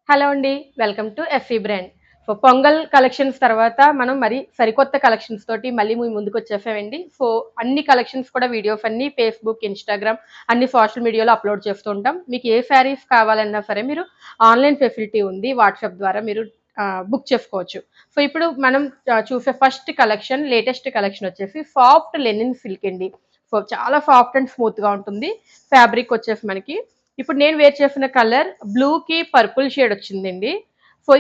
Hello అండి. Welcome to FE brand. Pongal collections తర్వాత మనం మరి సరికొత్త కలెక్షన్స్ తోటి మళ్ళీ మీ ముందుకొచ్చేసామండి. అన్ని కలెక్షన్స్ కూడా వీడియోస్ అన్నీ ఫేస్‌బుక్, ఇన్‌స్టాగ్రామ్ అన్ని సోషల్ మీడియాలో అప్‌లోడ్ చేస్తూ ఉంటాం. మీకు ఏ శారీస్ కావాలన్నా సరే మీరు ఆన్‌లైన్ ఫెసిలిటీ ఉంది. వాట్సాప్ ద్వారా మీరు బుక్ చేసుకోవచ్చు. ఇప్పుడు మనం చూసే ఫస్ట్ కలెక్షన్ లేటెస్ట్ కలెక్షన్ వచ్చేసి సాఫ్ట్ లెనిన్ సిల్క్ అండి. చాలా సాఫ్ట్ అండ్ స్మూత్‌గా ఉంటుంది. ఫ్యాబ్రిక్ వచ్చేసి మనకి ఇప్పుడు నేను వేర్ చేసిన కలర్ బ్లూకి పర్పుల్ షేడ్ వచ్చిందండి.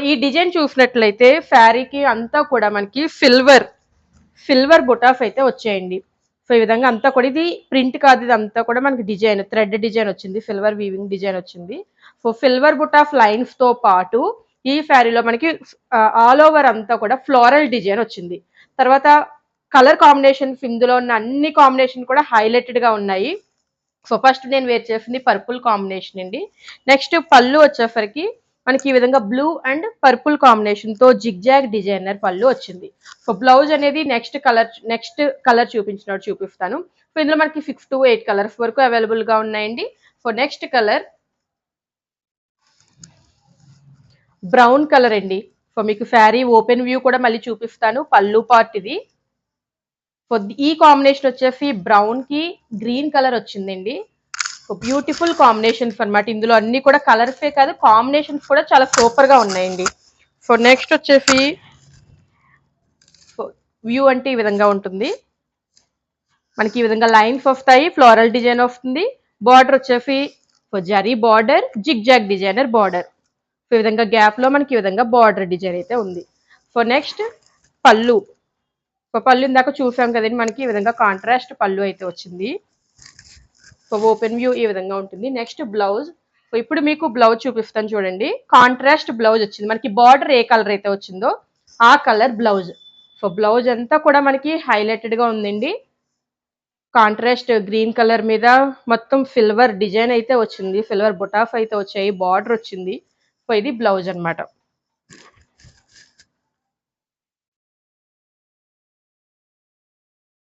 ఈ డిజైన్ చూసినట్లయితే శారీకి అంతా కూడా మనకి సిల్వర్ బుటాస్ అయితే వచ్చాయండి. ఈ విధంగా అంతా కూడా ఇది ప్రింట్ కాదు, ఇది అంతా కూడా మనకి డిజైన్ థ్రెడ్ డిజైన్ వచ్చింది, సిల్వర్ వీవింగ్ డిజైన్ వచ్చింది. సిల్వర్ బుటాస్ లైన్స్ తో పాటు ఈ శారీలో మనకి ఆల్ ఓవర్ అంతా కూడా ఫ్లోరల్ డిజైన్ వచ్చింది. తర్వాత కలర్ కాంబినేషన్స్ ఇందులో ఉన్న అన్ని కాంబినేషన్ కూడా హైలైటెడ్ గా ఉన్నాయి. ఫస్ట్ నేను వేర్ చేసింది పర్పుల్ కాంబినేషన్ అండి. నెక్స్ట్ పళ్ళు వచ్చేసరికి మనకి ఈ విధంగా బ్లూ అండ్ పర్పుల్ కాంబినేషన్ తో జిగ్జాగ్ డిజైనర్ పళ్ళు వచ్చింది. బ్లౌజ్ అనేది నెక్స్ట్ కలర్ చూపిస్తాను. ఇందులో మనకి 6 to 8 కలర్స్ వరకు అవైలబుల్ గా ఉన్నాయండి. నెక్స్ట్ కలర్ బ్రౌన్ కలర్ అండి. మీకు శారీ ఓపెన్ వ్యూ కూడా మళ్ళీ చూపిస్తాను. పళ్ళు పార్ట్ ఇది. ఈ కాంబినేషన్ వచ్చేసి బ్రౌన్ కి గ్రీన్ కలర్ వచ్చిందండి. బ్యూటిఫుల్ కాంబినేషన్స్ అనమాట. ఇందులో అన్ని కూడా కలర్సే కాదు, కాంబినేషన్స్ కూడా చాలా సూపర్ గా ఉన్నాయండి. నెక్స్ట్ వచ్చేసి వ్యూ అంటే ఈ విధంగా ఉంటుంది. మనకి ఈ విధంగా లైన్స్ వస్తాయి, ఫ్లోరల్ డిజైన్ వస్తుంది. బార్డర్ వచ్చేసి zari border, zig zag designer border. ఈ విధంగా గ్యాప్ లో మనకి ఈ విధంగా బార్డర్ డిజైన్ అయితే ఉంది. నెక్స్ట్ పళ్ళు. పళ్ళు ఇందాక చూసాం కదండి, మనకి ఈ విధంగా కాంట్రాస్ట్ పళ్ళు అయితే వచ్చింది. ఓపెన్ వ్యూ ఈ విధంగా ఉంటుంది. Next blouse. ఇప్పుడు మీకు బ్లౌజ్ చూపిస్తాను చూడండి. కాంట్రాస్ట్ బ్లౌజ్ వచ్చింది. మనకి బార్డర్ ఏ కలర్ అయితే వచ్చిందో ఆ కలర్ బ్లౌజ్. బ్లౌజ్ అంతా కూడా మనకి హైలైటెడ్ గా ఉందండి. కాంట్రాస్ట్ గ్రీన్ కలర్ మీద మొత్తం సిల్వర్ డిజైన్ అయితే వచ్చింది, సిల్వర్ బుటాస్ అయితే వచ్చాయి, బార్డర్ వచ్చింది. ఇది బ్లౌజ్ అనమాట.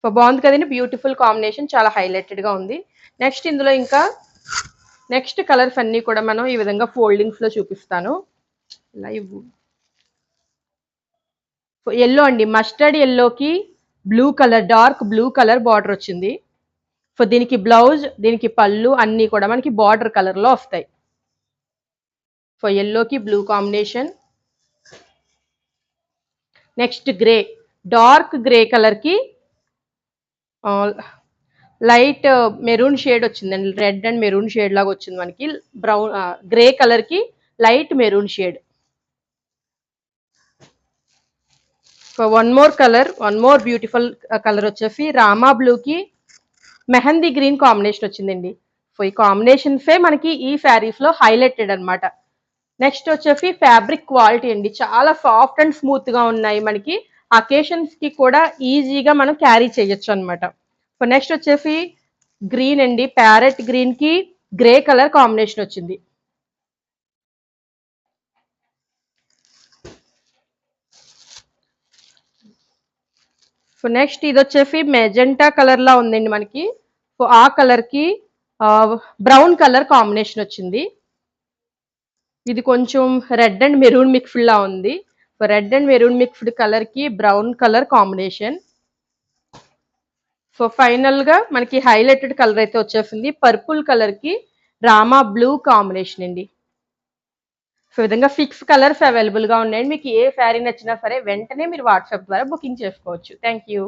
బాగుంది కదండి, బ్యూటిఫుల్ కాంబినేషన్, చాలా హైలైటెడ్ గా ఉంది. నెక్స్ట్ ఇందులో ఇంకా నెక్స్ట్ కలర్స్ అన్ని కూడా మనం ఈ విధంగా ఫోల్డింగ్స్ లో చూపిస్తాను. లైవ్ ఎల్లో అండి, మస్టర్డ్ ఎల్లోకి blue colour, dark blue colour border వచ్చింది. దీనికి బ్లౌజ్, దీనికి పళ్ళు అన్ని కూడా మనకి బార్డర్ కలర్ లో వస్తాయి. ఎల్లోకి blue combination. Next grey, dark grey colour కి లైట్ మెరూన్ షేడ్ వచ్చిందండి. రెడ్ అండ్ మెరూన్ షేడ్ లాగా వచ్చింది మనకి. బ్రౌన్ గ్రే కలర్ కి light maroon shade. One more beautiful colour వచ్చేసి రామా బ్లూ కి మెహందీ గ్రీన్ కాంబినేషన్ వచ్చిందండి. ఈ కాంబినేషన్సే మనకి ఈ శారీస్ లో హైలైటెడ్ అనమాట. నెక్స్ట్ వచ్చేసి ఫ్యాబ్రిక్ క్వాలిటీ అండి, చాలా సాఫ్ట్ అండ్ స్మూత్ గా ఉన్నాయి. మనకి అకేషన్స్ కి కూడా ఈజీగా మనం క్యారీ చేయొచ్చు అనమాట. నెక్స్ట్ వచ్చేసి గ్రీన్ అండి, ప్యారెట్ గ్రీన్ కి గ్రే కలర్ కాంబినేషన్ వచ్చింది. నెక్స్ట్ ఇది వచ్చేసి మెజెంటా కలర్ లా ఉందండి మనకి. ఆ కలర్ కి బ్రౌన్ కలర్ కాంబినేషన్ వచ్చింది. ఇది కొంచెం రెడ్ అండ్ మెరూన్ మిక్స్డ్ లా ఉంది. Red and maroon mixed colour కి బ్రౌన్ కలర్ కాంబినేషన్. ఫైనల్ గా మనకి హైలైటెడ్ కలర్ అయితే వచ్చేసింది పర్పుల్ కలర్ కి రామా బ్లూ కాంబినేషన్ అండి. ఈ విధంగా 6 కలర్స్ అవైలబుల్ గా ఉన్నాయండి. మీకు ఏ శారీ నచ్చినా సరే వెంటనే మీరు వాట్సాప్ ద్వారా బుకింగ్ చేసుకోవచ్చు. Thank you.